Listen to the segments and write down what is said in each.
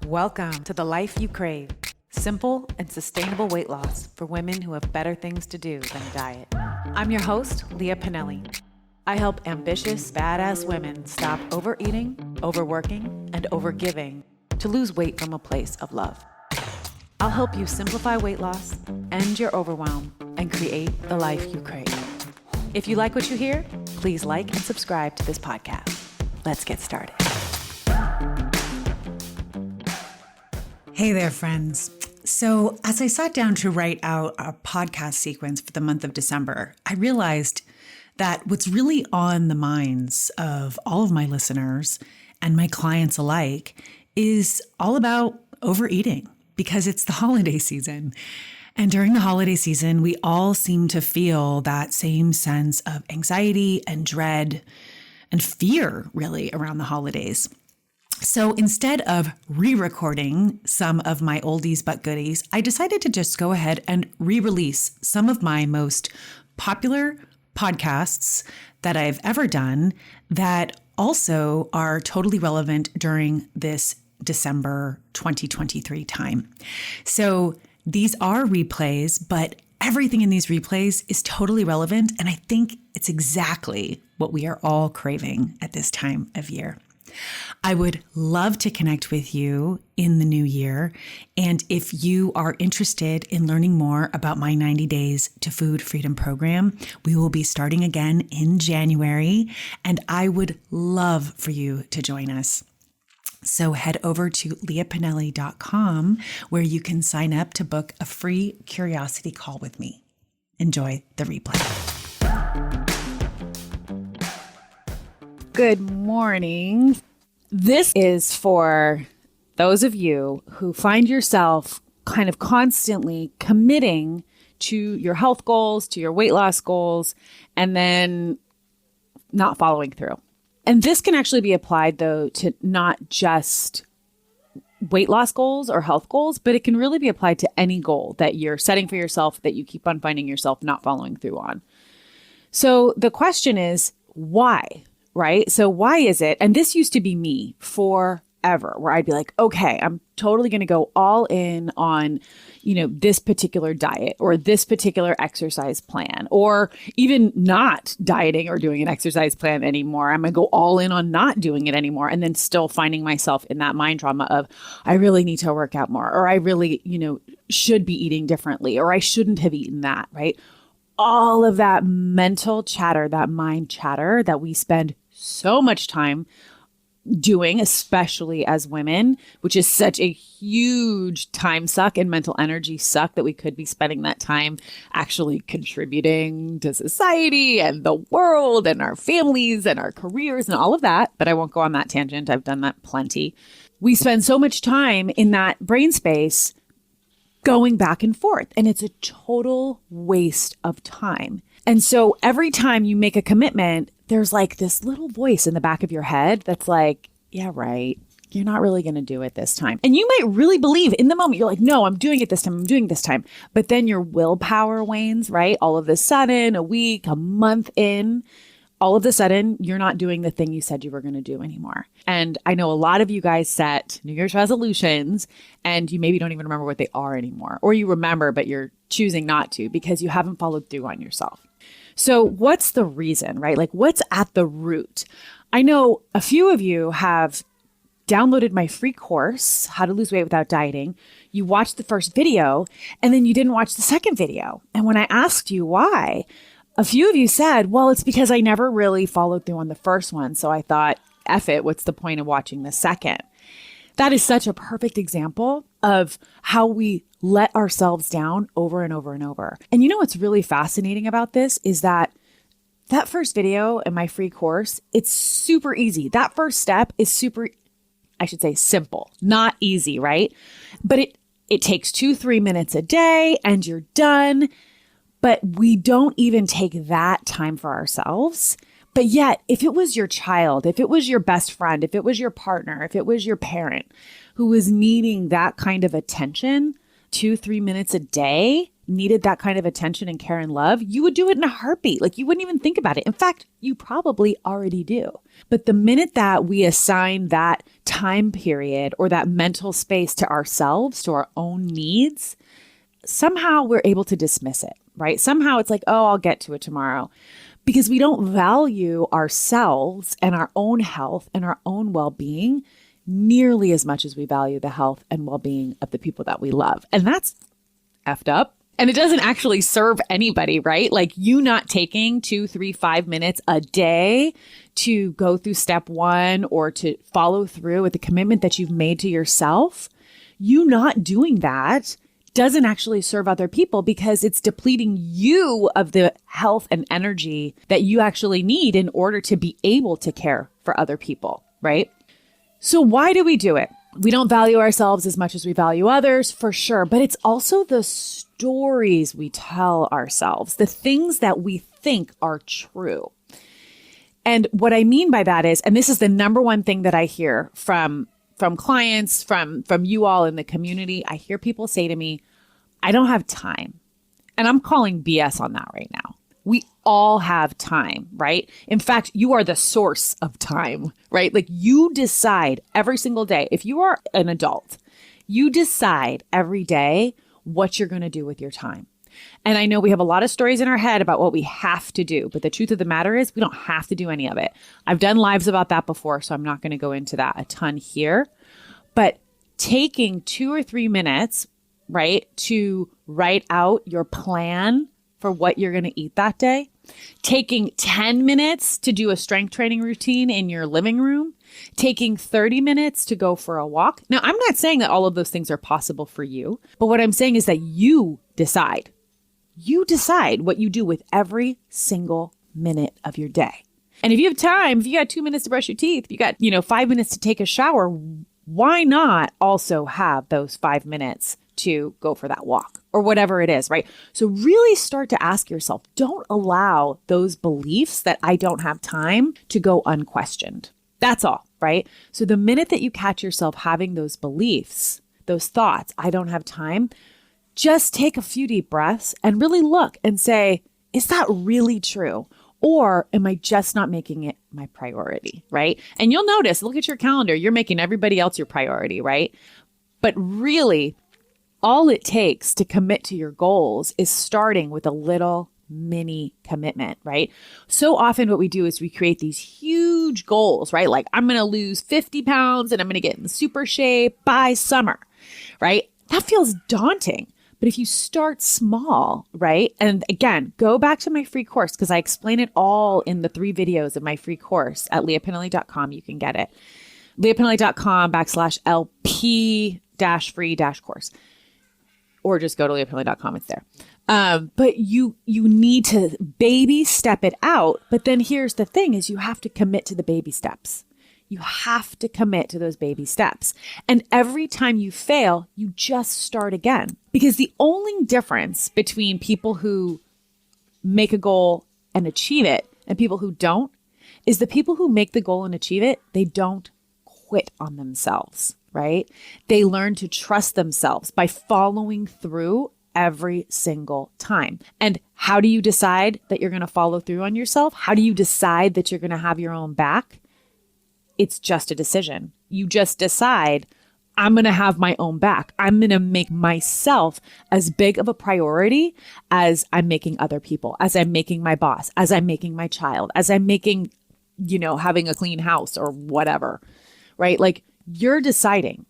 Welcome to the life you crave. Simple and sustainable weight loss for women who have better things to do than diet. I'm your host, Leah Pinelli. I help ambitious, badass women stop overeating, overworking, and overgiving to lose weight from a place of love. I'll help you simplify weight loss, end your overwhelm, and create the life you crave. If you like what you hear, please like and subscribe to this podcast. Let's get started. Hey there, friends. So as I sat down to write out a podcast sequence for the month of December, I realized that what's really on the minds of all of my listeners and my clients alike is all about overeating because it's the holiday season. And during the holiday season, we all seem to feel that same sense of anxiety and dread and fear really around the holidays. So instead of re-recording some of my oldies but goodies, I decided to just go ahead and re-release some of my most popular podcasts that I've ever done that also are totally relevant during this December 2023 time. So these are replays, but everything in these replays is totally relevant. And I think it's exactly what we are all craving at this time of year. I would love to connect with you in the new year. And if you are interested in learning more about my 90 Days to Food Freedom program, we will be starting again in January. And I would love for you to join us. So head over to leahpinelli.com where you can sign up to book a free curiosity call with me. Enjoy the replay. Good morning. This is for those of you who find yourself kind of constantly committing to your health goals, to your weight loss goals, and then not following through. And this can actually be applied, though, to not just weight loss goals or health goals, but it can really be applied to any goal that you're setting for yourself that you keep on finding yourself not following through on. So the question is, why? Right? So why is it? And this used to be me forever, where I'd be like, okay, I'm totally going to go all in on, this particular diet or this particular exercise plan, or even not dieting or doing an exercise plan anymore. I'm going to go all in on not doing it anymore. And then still finding myself in that mind trauma of, I really need to work out more, or I really, should be eating differently, or I shouldn't have eaten that, right? All of that mental chatter, that mind chatter that we spend so much time doing, especially as women, which is such a huge time suck and mental energy suck that we could be spending that time actually contributing to society and the world and our families and our careers and all of that. But I won't go on that tangent. I've done that plenty. We spend so much time in that brain space going back and forth, and it's a total waste of time. And so every time you make a commitment, there's like this little voice in the back of your head that's like, yeah, right. You're not really going to do it this time. And you might really believe in the moment, you're like, no, I'm doing it this time. I'm doing it this time. But then your willpower wanes, right? All of a sudden, a week, a month in, all of a sudden, you're not doing the thing you said you were going to do anymore. And I know a lot of you guys set New Year's resolutions and you maybe don't even remember what they are anymore. Or you remember, but you're choosing not to because you haven't followed through on yourself. So what's the reason, right? Like what's at the root? I know a few of you have downloaded my free course, How to Lose Weight Without Dieting. You watched the first video and then you didn't watch the second video. And when I asked you why, a few of you said, well, it's because I never really followed through on the first one. So I thought, F it, what's the point of watching the second? That is such a perfect example of how we let ourselves down over and over and over. And you know what's really fascinating about this is that first video in my free course, it's super easy. That first step is simple, not easy, right? But it takes 2-3 minutes a day and you're done. But we don't even take that time for ourselves. But yet, if it was your child, if it was your best friend, if it was your partner, if it was your parent who was needing that kind of attention, 2-3 minutes a day, needed that kind of attention and care and love, you would do it in a heartbeat. Like you wouldn't even think about it. In fact, you probably already do. But the minute that we assign that time period or that mental space to ourselves, to our own needs, somehow we're able to dismiss it, right? Somehow it's like, oh, I'll get to it tomorrow. Because we don't value ourselves and our own health and our own well-being nearly as much as we value the health and well-being of the people that we love. And that's effed up. And it doesn't actually serve anybody, right? Like you not taking 2, 3, 5 minutes a day to go through step one or to follow through with the commitment that you've made to yourself, you not doing that doesn't actually serve other people because it's depleting you of the health and energy that you actually need in order to be able to care for other people, right? So why do we do it? We don't value ourselves as much as we value others, for sure, but it's also the stories we tell ourselves, the things that we think are true. And what I mean by that is, and this is the number one thing that I hear from clients, from you all in the community, I hear people say to me, I don't have time. And I'm calling BS on that right now. We all have time, right? In fact, you are the source of time, right? Like you decide every single day. If you are an adult, you decide every day what you're going to do with your time. And I know we have a lot of stories in our head about what we have to do, but the truth of the matter is we don't have to do any of it. I've done lives about that before, so I'm not going to go into that a ton here. But taking 2 or 3 minutes, right, to write out your plan for what you're going to eat that day, taking 10 minutes to do a strength training routine in your living room, taking 30 minutes to go for a walk. Now, I'm not saying that all of those things are possible for you, but what I'm saying is that you decide. You decide what you do with every single minute of your day. And if you have time, if you got 2 minutes to brush your teeth, if you got, 5 minutes to take a shower, why not also have those 5 minutes to go for that walk or whatever it is, right? So really start to ask yourself, don't allow those beliefs that I don't have time to go unquestioned. That's all, right? So the minute that you catch yourself having those beliefs, those thoughts, I don't have time, just take a few deep breaths and really look and say, is that really true? Or am I just not making it my priority, right? And you'll notice, look at your calendar, you're making everybody else your priority, right? But really, all it takes to commit to your goals is starting with a little mini commitment, right? So often what we do is we create these huge goals, right? Like I'm going to lose 50 pounds and I'm going to get in super shape by summer, right? That feels daunting. But if you start small, right? And again, go back to my free course because I explain it all in the 3 videos of my free course at leahpinelli.com. You can get it. leahpinelli.com/LP-free-course. Or just go to leahpinelli.com. It's there. But you need to baby step it out. But then here's the thing is you have to commit to the baby steps. You have to commit to those baby steps. And every time you fail, you just start again. Because the only difference between people who make a goal and achieve it and people who don't is the people who make the goal and achieve it, they don't quit on themselves, right? They learn to trust themselves by following through every single time. And how do you decide that you're going to follow through on yourself? How do you decide that you're going to have your own back? It's just a decision. You just decide, I'm going to have my own back. I'm going to make myself as big of a priority as I'm making other people, as I'm making my boss, as I'm making my child, as I'm making, having a clean house or whatever, right? Like you're deciding.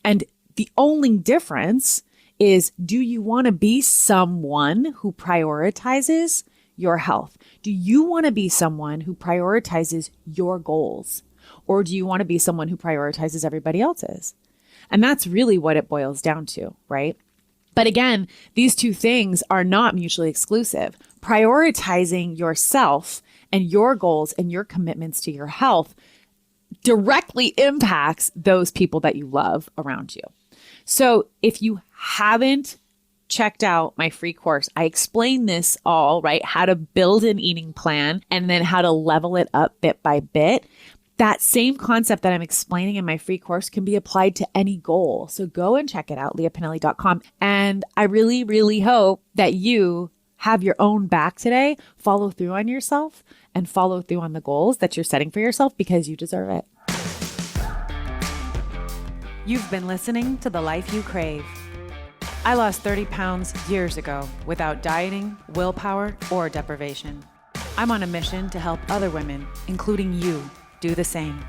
And the only difference is, do you want to be someone who prioritizes your health? Do you want to be someone who prioritizes your goals? Or do you want to be someone who prioritizes everybody else's? And that's really what it boils down to, right? But again, these two things are not mutually exclusive. Prioritizing yourself and your goals and your commitments to your health directly impacts those people that you love around you. So if you haven't checked out my free course, I explain this all, right? How to build an eating plan and then how to level it up bit by bit. that same concept that I'm explaining in my free course can be applied to any goal. So go and check it out, leahpinelli.com. And I really, really hope that you have your own back today, follow through on yourself, and follow through on the goals that you're setting for yourself because you deserve it. You've been listening to The Life You Crave. I lost 30 pounds years ago without dieting, willpower, or deprivation. I'm on a mission to help other women, including you, do the same.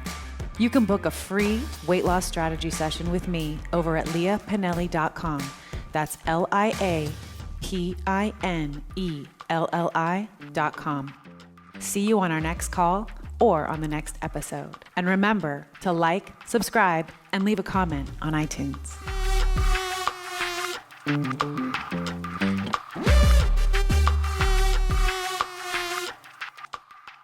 You can book a free weight loss strategy session with me over at leahpinelli.com. That's LIAPINELLI.com. See you on our next call or on the next episode. And remember to like, subscribe, and leave a comment on iTunes.